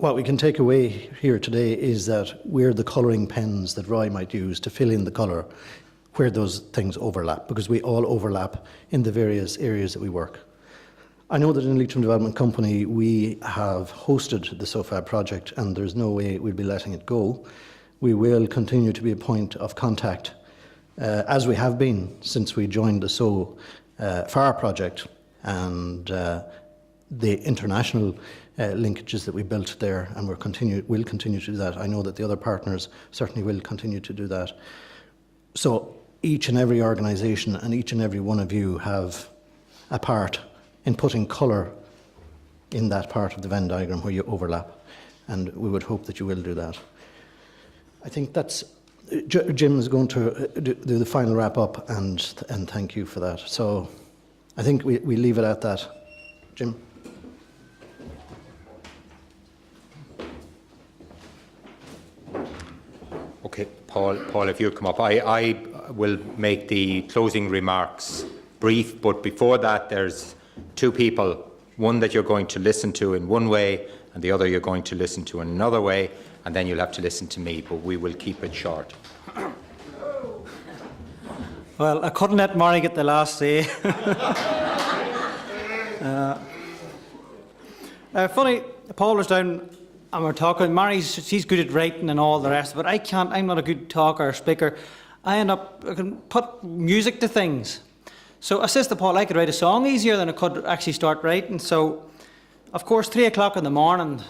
what we can take away here today is that we're the colouring pens that Roy might use to fill in the colour where those things overlap, because we all overlap in the various areas that we work. I know that in Leitrim Development Company we have hosted the SOFAB project, and there's no way we'll be letting it go. We will continue to be a point of contact, as we have been since we joined the SOFAR project, and the international linkages that we built there, and we'll continue to do that. I know that the other partners certainly will continue to do that. So each and every organisation and each and every one of you have a part in putting colour in that part of the Venn diagram where you overlap, and we would hope that you will do that. I think that's Jim is going to do the final wrap up, and thank you for that. So I think we leave it at that. Jim. Okay, Paul, if you'd come up. I will make the closing remarks brief, but before that there's two people, one that you're going to listen to in one way and the other you're going to listen to in another way, and then you'll have to listen to me, but we will keep it short. Well, I couldn't let Mary get the last say. Funny, Paul was down and we're talking. She's good at writing and all the rest, but I can't. I'm not a good talker or speaker. I can put music to things. So I says to Paul, I could write a song easier than I could actually start writing. So, of course, 3 o'clock in the morning,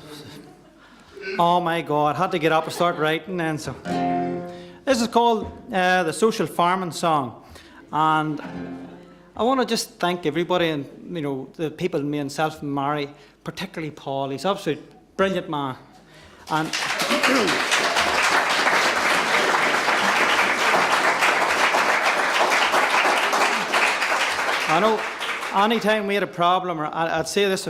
oh my God, had to get up and start writing. And so this is called the Social Farming Song. And I want to just thank everybody, and the people, me and self and Mary, particularly Paul. He's absolutely brilliant man. And I know any time we had a problem, or I'd say this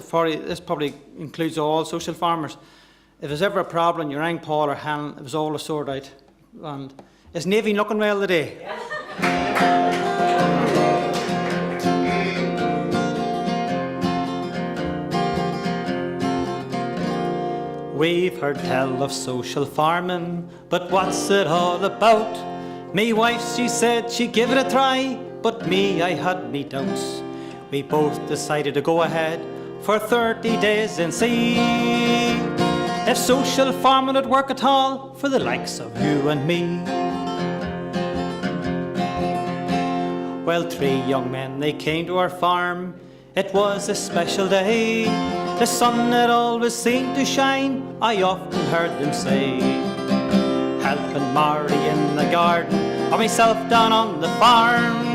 probably includes all social farmers. If there's ever a problem, you rang Paul or Helen, it was all sorted out. And is Navy looking well today? Yes. We've heard tell of social farming, but what's it all about? Me wife, she said she'd give it a try, but me, I had me doubts. We both decided to go ahead for 30 days and see if social farming would work at all for the likes of you and me. Well, 3 young men, they came to our farm. It was a special day. The sun had always seemed to shine, I often heard them say. Helping Mary in the garden, or myself down on the farm.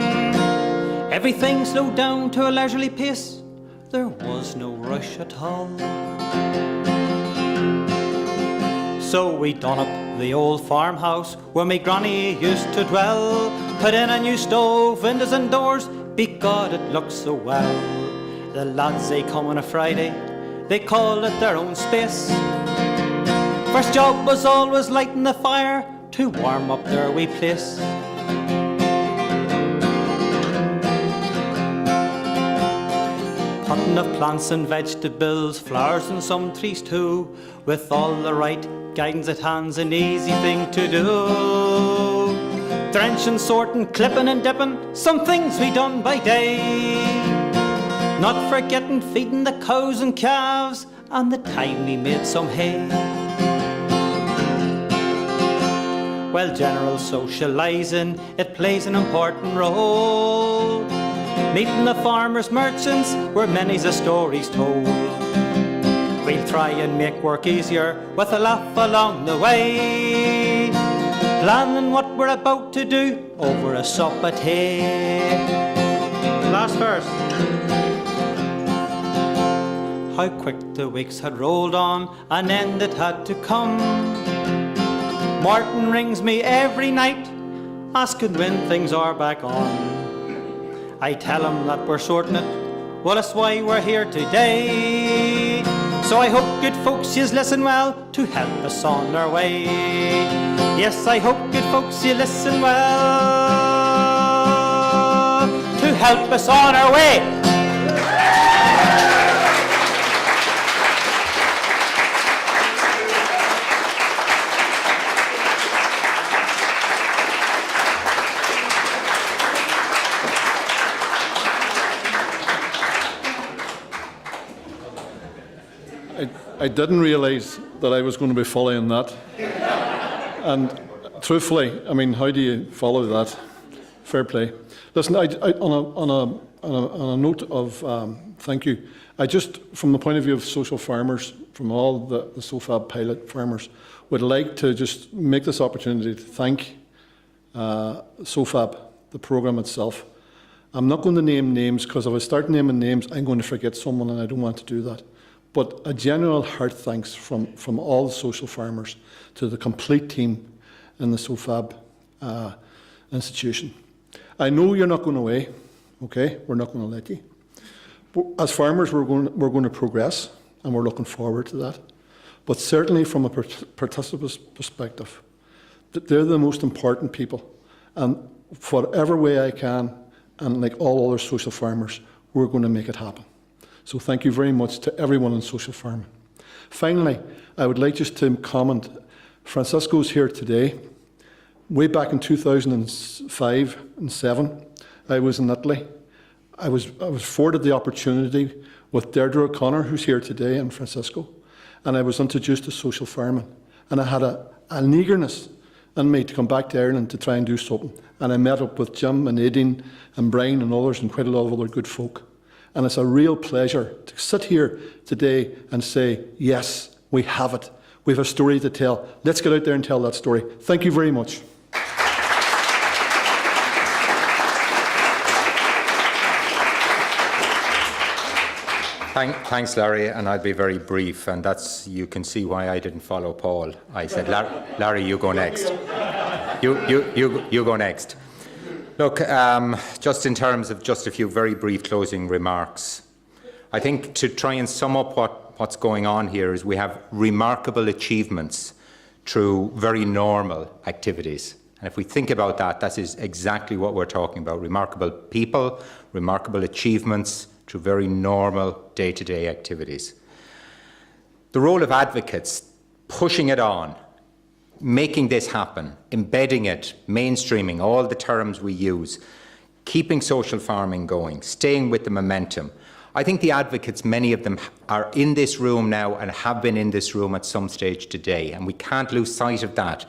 Everything slowed down to a leisurely pace. There was no rush at all. So we done up the old farmhouse where my granny used to dwell. Put in a new stove, windows and doors, begod it looked so well. The lads, they come on a Friday, they call it their own space. First job was always lighting the fire to warm up their wee place. Potting of plants and vegetables, flowers and some trees too, with all the right guidance at hand's an easy thing to do. Drenching, sorting, clipping and dipping, some things we done by day. Not forgetting feeding the cows and calves, and the time we made some hay. Well, general socialising, it plays an important role. Meeting the farmers, merchants, where many's the stories told. We'll try and make work easier with a laugh along the way. Planning what we're about to do over a sup at hay. Last verse. How quick the weeks had rolled on, an end it had to come. Martin rings me every night, asking when things are back on. I tell him that we're sorting it, well, that's why we're here today. So I hope good folks yous listen well to help us on our way. Yes, I hope good folks you listen well to help us on our way. I didn't realise that I was going to be following that. And truthfully, I mean, how do you follow that? Fair play. Listen, on a note of thank you, I just, from the point of view of social farmers, from all the SOFAB pilot farmers, would like to just make this opportunity to thank SOFAB, the programme itself. I'm not going to name names, because if I start naming names, I'm going to forget someone, and I don't want to do that. But a general heart thanks from all the social farmers to the complete team in the SOFAB institution. I know you're not going away, okay? We're not going to let you. But as farmers, we're going to progress, and we're looking forward to that. But certainly from a participant's perspective, they're the most important people. And whatever way I can, and like all other social farmers, we're going to make it happen. So thank you very much to everyone in social farming. Finally, I would like just to comment, Francisco's here today. Way back in 2005 and 7, I was in Italy. I was afforded the opportunity with Deirdre O'Connor, who's here today, and Francisco, and I was introduced to social farming. And I had an eagerness in me to come back to Ireland to try and do something. And I met up with Jim and Aideen and Brian and others and quite a lot of other good folk. And it's a real pleasure to sit here today and say, yes, we have it. We have a story to tell. Let's get out there and tell that story. Thank you very much. Thanks, Larry, and I'll be very brief, and you can see why I didn't follow Paul. I said, Larry, you go next. You go next. Look, just in terms of just a few very brief closing remarks, I think to try and sum up what's going on here is we have remarkable achievements through very normal activities. And if we think about that, that is exactly what we're talking about. Remarkable people, remarkable achievements through very normal day-to-day activities. The role of advocates, pushing it on, making this happen, embedding it, mainstreaming, all the terms we use, keeping social farming going, staying with the momentum. I think the advocates, many of them, are in this room now and have been in this room at some stage today, and we can't lose sight of that.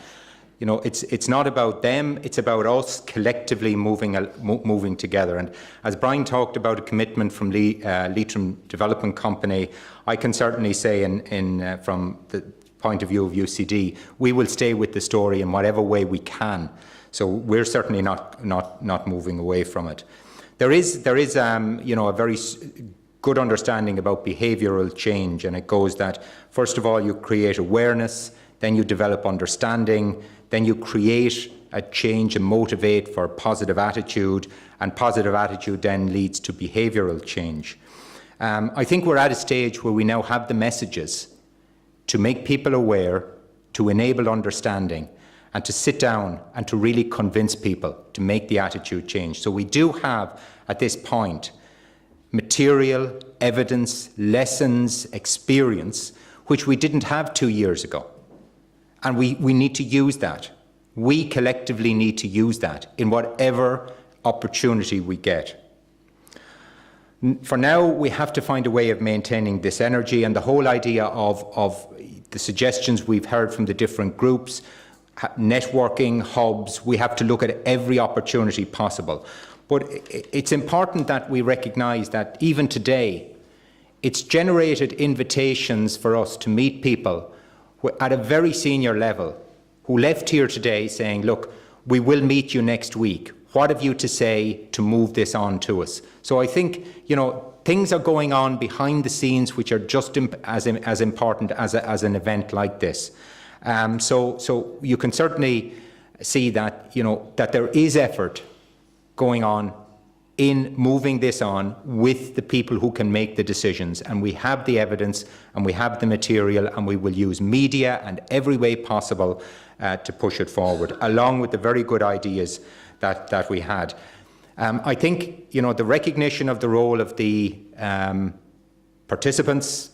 You know, it's not about them, it's about us collectively moving together. And as Brian talked about a commitment from Leitrim Development Company, I can certainly say from the point of view of UCD, we will stay with the story in whatever way we can. So we're certainly not moving away from it. There is you know, a very good understanding about behavioural change, and it goes that first of all you create awareness, then you develop understanding, then you create a change and motivate for positive attitude, and positive attitude then leads to behavioural change. I think we're at a stage where we now have the messages to make people aware, to enable understanding, and to sit down and to really convince people to make the attitude change. So we do have, at this point, material, evidence, lessons, experience, which we didn't have 2 years ago. And we need to use that. We collectively need to use that in whatever opportunity we get. For now, we have to find a way of maintaining this energy, and the whole idea of the suggestions we've heard from the different groups, networking, hubs, we have to look at every opportunity possible. But it's important that we recognise that even today, it's generated invitations for us to meet people at a very senior level who left here today saying, look, we will meet you next week. What have you to say to move this on to us? So I think, you know, things are going on behind the scenes which are just as important as an event like this. So you can certainly see that, you know, that there is effort going on in moving this on with the people who can make the decisions, and we have the evidence and we have the material, and we will use media and every way possible to push it forward, along with the very good ideas that we had. I think, you know, the recognition of the role of the participants,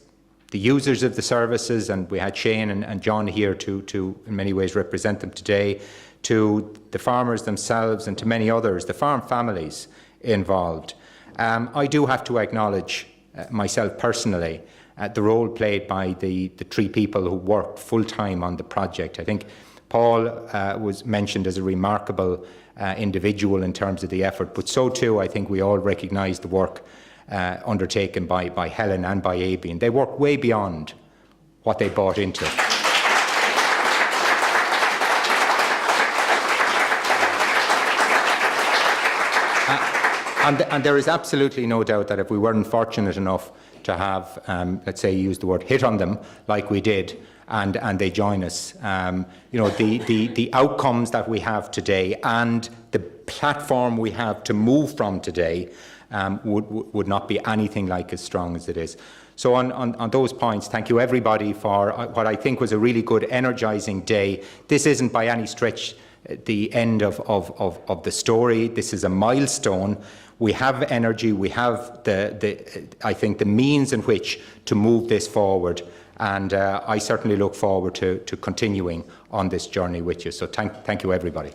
the users of the services, and we had Shane and John here to in many ways represent them today, to the farmers themselves and to many others, the farm families involved. I do have to acknowledge myself personally the role played by the 3 people who worked full-time on the project. I think Paul was mentioned as a remarkable individual in terms of the effort, but so too I think we all recognise the work undertaken by Helen and by Aby, and they worked way beyond what they bought into. And there is absolutely no doubt that if we weren't fortunate enough to have, let's say, use the word hit on them like we did, and they join us, the outcomes that we have today and the platform we have to move from today would not be anything like as strong as it is. So on those points, thank you everybody for what I think was a really good, energising day. This isn't by any stretch the end of the story. This is a milestone. We have energy, we have I think the means in which to move this forward, and I certainly look forward to continuing on this journey with you. So thank you everybody.